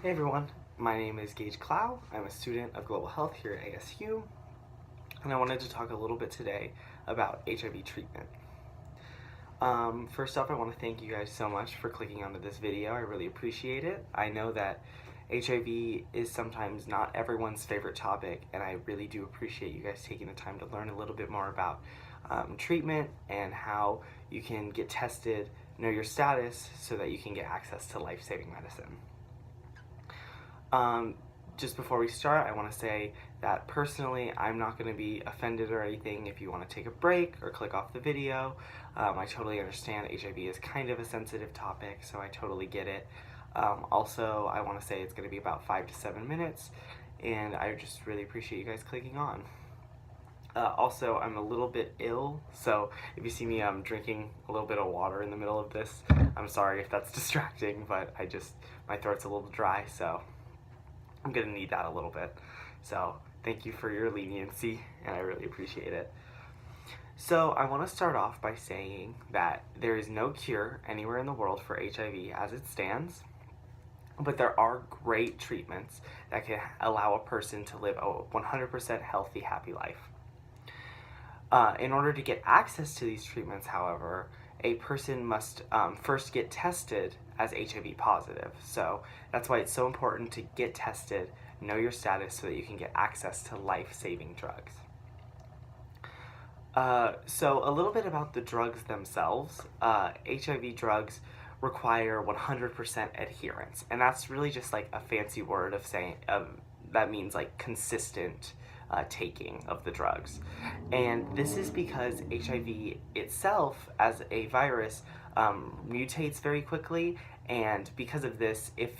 Hey everyone, my name is Gage Clow. I'm a student of global health here at ASU, and I wanted to talk a little bit today about HIV treatment. First off, I want to thank you guys so much for clicking onto this video. I really appreciate it. I know that HIV is sometimes not everyone's favorite topic, and I really do appreciate you guys taking the time to learn a little bit more about treatment and how you can get tested, know your status, so that you can get access to life-saving medicine. Just before we start, I want to say that personally, I'm not going to be offended or anything if you want to take a break or click off the video. I totally understand HIV is kind of a sensitive topic, so I totally get it. Also, I want to say it's going to be about 5 to 7 minutes, and I just really appreciate you guys clicking on. Also, I'm a little bit ill, so if you see me drinking a little bit of water in the middle of this, I'm sorry if that's distracting, but my throat's a little dry, so I'm gonna need that a little bit. So thank you for your leniency, and I really appreciate it. So I want to start off by saying that there is no cure anywhere in the world for HIV as it stands, but there are great treatments that can allow a person to live a 100% healthy, happy life. In order to get access to these treatments, however, a person must first get tested as HIV positive. So that's why it's so important to get tested, know your status, so that you can get access to life-saving drugs. So a little bit about the drugs themselves. HIV drugs require 100% adherence, and that's really just like a fancy word of saying that means like consistent taking of the drugs. And this is because HIV itself, as a virus, mutates very quickly, and because of this, if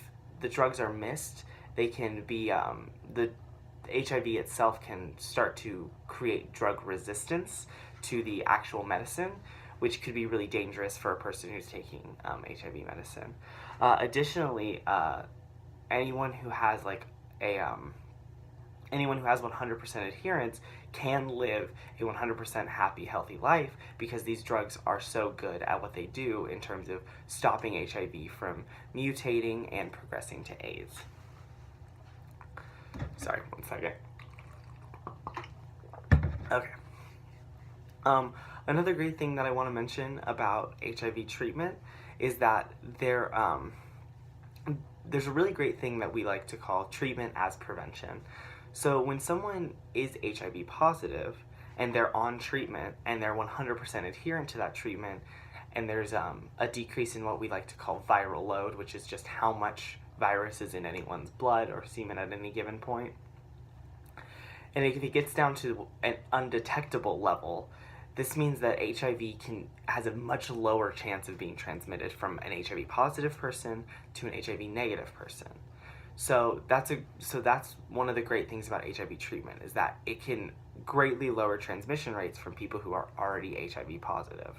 the drugs are missed, they can be, the HIV itself can start to create drug resistance to the actual medicine, which could be really dangerous for a person who's taking HIV medicine. Additionally, anyone who has anyone who has 100% adherence can live a 100% happy, healthy life because these drugs are so good at what they do in terms of stopping HIV from mutating and progressing to AIDS. Sorry, one second. Okay. Another great thing that I want to mention about HIV treatment is that there's a really great thing that we like to call treatment as prevention. So when someone is HIV positive and they're on treatment and they're 100% adherent to that treatment, and there's a decrease in what we like to call viral load, which is just how much virus is in anyone's blood or semen at any given point. And if it gets down to an undetectable level, this means that HIV has a much lower chance of being transmitted from an HIV positive person to an HIV negative person. So that's one of the great things about HIV treatment, is that it can greatly lower transmission rates from people who are already HIV positive,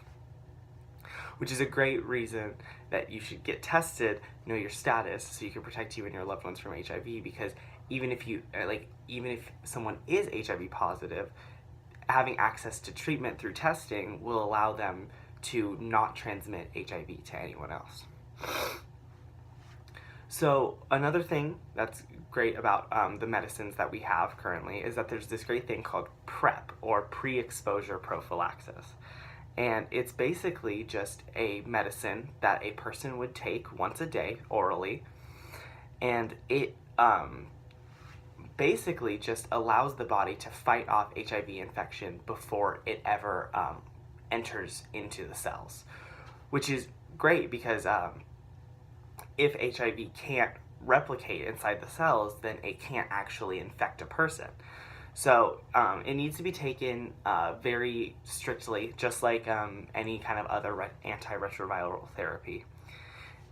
which is a great reason that you should get tested, know your status, so you can protect you and your loved ones from HIV. Because even if someone is HIV positive, having access to treatment through testing will allow them to not transmit HIV to anyone else. So another thing that's great about the medicines that we have currently is that there's this great thing called PrEP, or pre-exposure prophylaxis. And it's basically just a medicine that a person would take once a day orally, and it basically just allows the body to fight off HIV infection before it ever enters into the cells, which is great because if HIV can't replicate inside the cells, then it can't actually infect a person. So it needs to be taken very strictly, just like any kind of other antiretroviral therapy,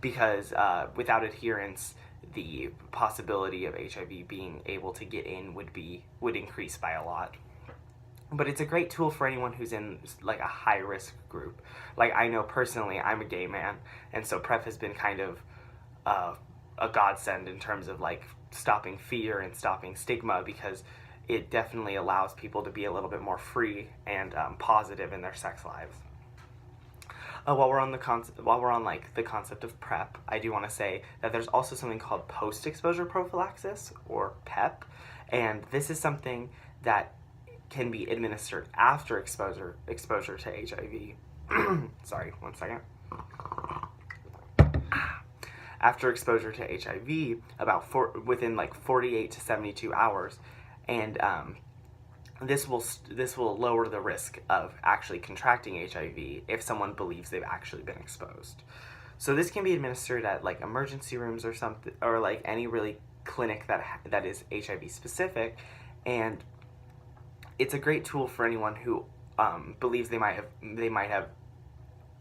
because without adherence, the possibility of HIV being able to get in would increase by a lot. But it's a great tool for anyone who's in like a high risk group. Like, I know personally, I'm a gay man, and so PrEP has been kind of a godsend in terms of like stopping fear and stopping stigma, because it definitely allows people to be a little bit more free and positive in their sex lives. While we're on like the concept of PrEP, I do want to say that there's also something called post-exposure prophylaxis, or PEP, and this is something that can be administered after exposure to HIV. Sorry, one second. After exposure to HIV, within like 48 to 72 hours, and this will lower the risk of actually contracting HIV if someone believes they've actually been exposed. So this can be administered at like emergency rooms or something, or like any really clinic that is HIV specific, and it's a great tool for anyone who believes they might have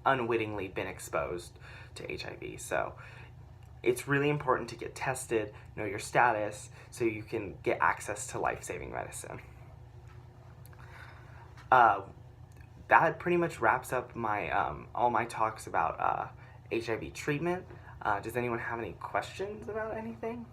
unwittingly been exposed to HIV. So it's really important to get tested, know your status, so you can get access to life-saving medicine. That pretty much wraps up my all my talks about HIV treatment. Does anyone have any questions about anything?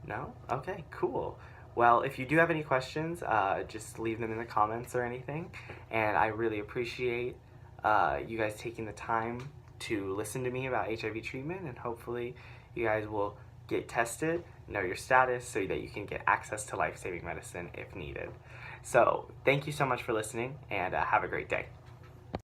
No? Okay, cool. Well, if you do have any questions, just leave them in the comments or anything. And I really appreciate you guys taking the time to listen to me about HIV treatment, and hopefully you guys will get tested, know your status, so that you can get access to life-saving medicine if needed. So, thank you so much for listening, and have a great day.